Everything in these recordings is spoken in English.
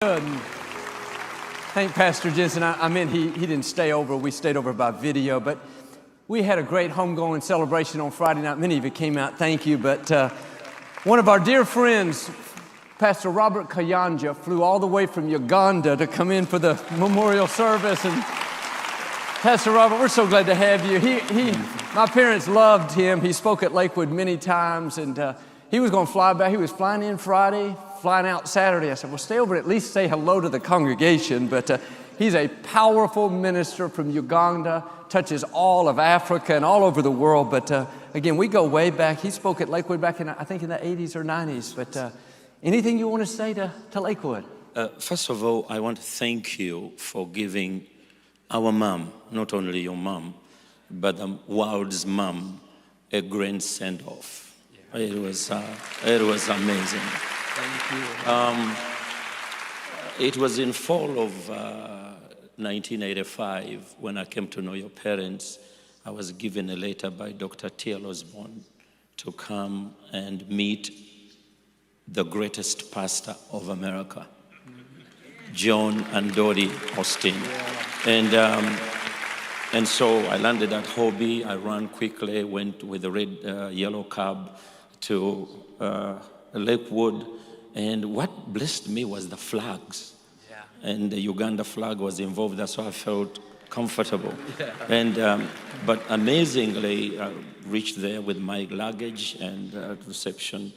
Good. Thank Pastor Jensen. I meant he didn't stay over. We stayed over by video, but we had a great homegoing celebration on Friday night. Many of you came out. Thank you. But one of our dear friends, Pastor Robert Kayanja, flew all the way from Uganda to come in for the memorial service. And Pastor Robert, we're so glad to have you. My parents loved him. He spoke at Lakewood many times, and he was going to fly back. He was flying in Friday, flying out Saturday. I said, well, stay over, at least say hello to the congregation. But he's a powerful minister from Uganda, touches all of Africa and all over the world. But again, we go way back. He spoke at Lakewood back in, I think, in the 80s or 90s. But anything you want to say to Lakewood? First of all, I want to thank you for giving our mom, not only your mom, but the world's mom, a grand send-off. Yeah. It was amazing. Thank you. It was in fall of 1985 when I came to know your parents. I was given a letter by Dr. T.L. Osborne to come and meet the greatest pastor of America, John and Dodie Austin. And so I landed at Hobby. I ran quickly, went with the red yellow cab to Lakewood. And what blessed me was the flags. Yeah. And the Uganda flag was involved. That's why I felt comfortable. Yeah. And but amazingly, I reached there with my luggage and reception.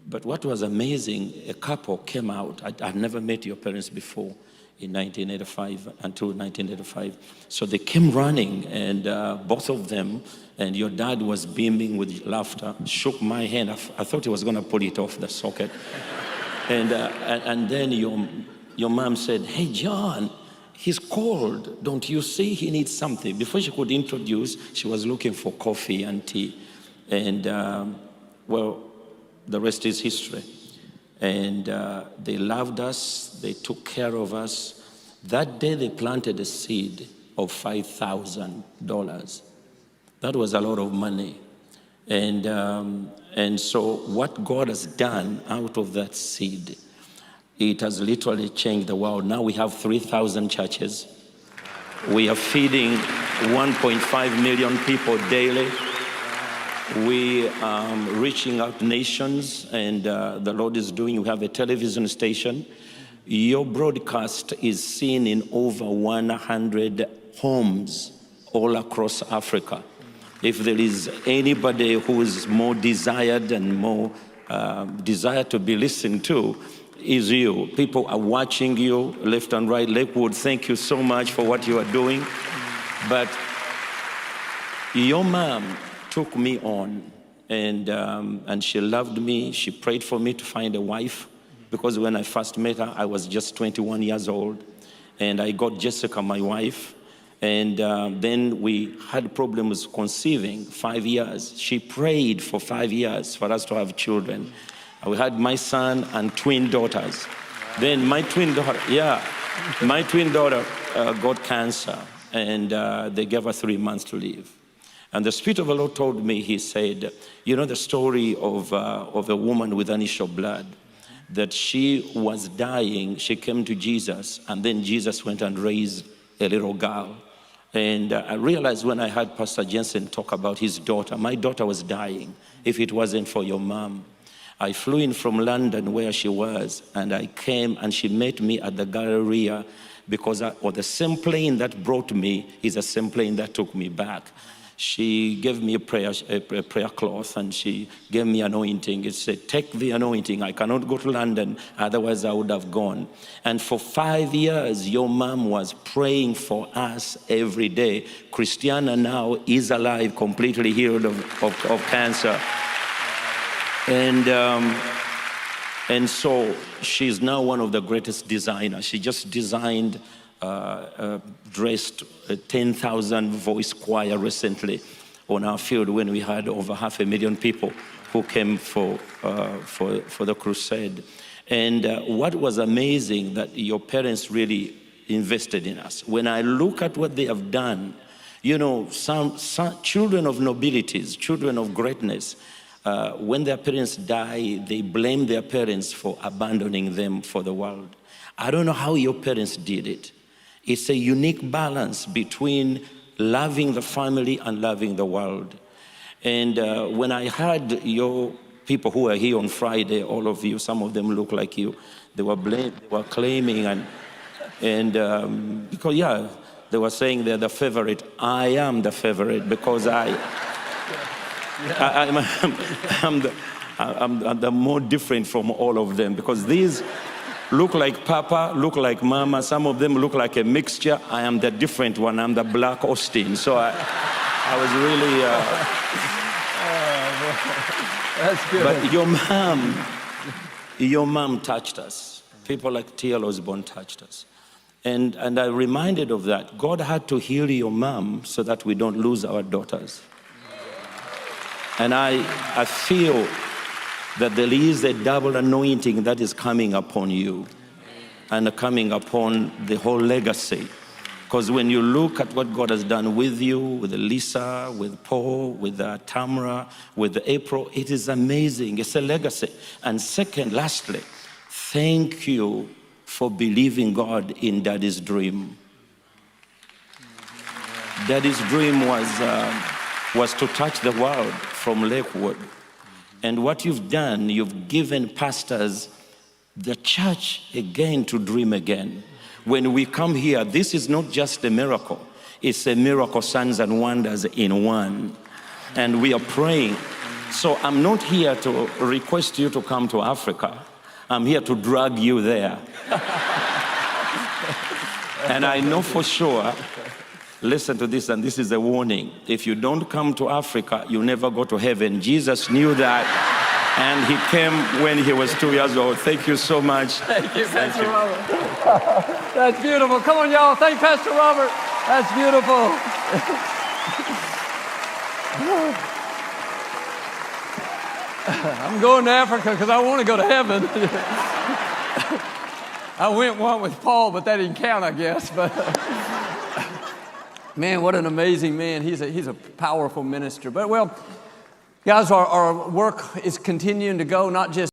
But what was amazing, a couple came out. I'd never met your parents before in 1985, until 1985. So they came running, and both of them, and your dad was beaming with laughter, shook my hand. I thought he was going to pull it off the socket. And then your mom said, hey, John, he's cold. Don't you see he needs something? Before she could introduce, she was looking for coffee and tea. And, well, the rest is history. And they loved us. They took care of us. That day, they planted a seed of $5,000. That was a lot of money. And so what God has done out of that seed, it has literally changed the world. Now we have 3,000 churches. We are feeding 1.5 million people daily. We are reaching out nations, and the Lord is doing. We have a television station. Your broadcast is seen in over 100 homes all across Africa. If there is anybody who is more desired and more desired to be listened to, is you. People are watching you left and right. Lakewood, thank you so much for what you are doing. But your mom took me on, and she loved me. She prayed for me to find a wife, because when I first met her, I was just 21 years old, and I got Jessica, my wife. And then we had problems conceiving, 5 years. She prayed for 5 years for us to have children. We had my son and twin daughters. Then my twin daughter, got cancer, and they gave her 3 months to live. And the Spirit of the Lord told me, he said, you know the story of a woman with an issue of blood, that she was dying, she came to Jesus, and then Jesus went and raised a little girl. And I realized when I heard Pastor Jensen talk about his daughter, my daughter was dying if it wasn't for your mom. I flew in from London where she was, and I came, and she met me at the Galleria, because the same plane that brought me is the same plane that took me back. She gave me a prayer cloth, and she gave me anointing. It said, take the anointing. I cannot go to London, otherwise I would have gone. And for 5 years, your mom was praying for us every day. Christiana now is alive, completely healed of cancer. And so she's now one of the greatest designers. She just designed dressed a 10,000 voice choir recently on our field when we had over 500,000 people who came for the crusade. And what was amazing, that your parents really invested in us. When I look at what they have done, you know, some children of nobilities, children of greatness, when their parents die, they blame their parents for abandoning them for the world. I don't know how your parents did it. It's a unique balance between loving the family and loving the world. And when I heard your people who were here on Friday, all of you, some of them look like you, they were claiming, and because, yeah, they were saying they're the favorite. I am the favorite because I'm the more different from all of them, because these look like Papa, look like Mama. Some of them look like a mixture. I am the different one. I'm the Black Austin. So I was really... That's good. But your mom touched us. People like T.L. Osborne touched us. And I'm reminded of that. God had to heal your mom so that we don't lose our daughters. And I feel that there is a double anointing that is coming upon you and coming upon the whole legacy. Because when you look at what God has done with you, with Lisa, with Paul, with Tamra, with April, it is amazing. It's a legacy. And second, lastly, thank you for believing God in Daddy's dream. Daddy's dream was to touch the world from Lakewood. And what you've done, you've given pastors the church again to dream again. When we come here, this is not just a miracle. It's a miracle, signs and wonders in one. And we are praying. So I'm not here to request you to come to Africa. I'm here to drag you there. And I know for sure, listen to this, and this is a warning. If you don't come to Africa, you'll never go to heaven. Jesus knew that, and he came when he was 2 years old. Thank you so much. Thank you, Pastor Robert. That's beautiful. Come on, y'all. Thank Pastor Robert. That's beautiful. I'm going to Africa because I want to go to heaven. I went one with Paul, but that didn't count, I guess. But man, what an amazing man. He's a powerful minister. But well, guys, our work is continuing to go, not just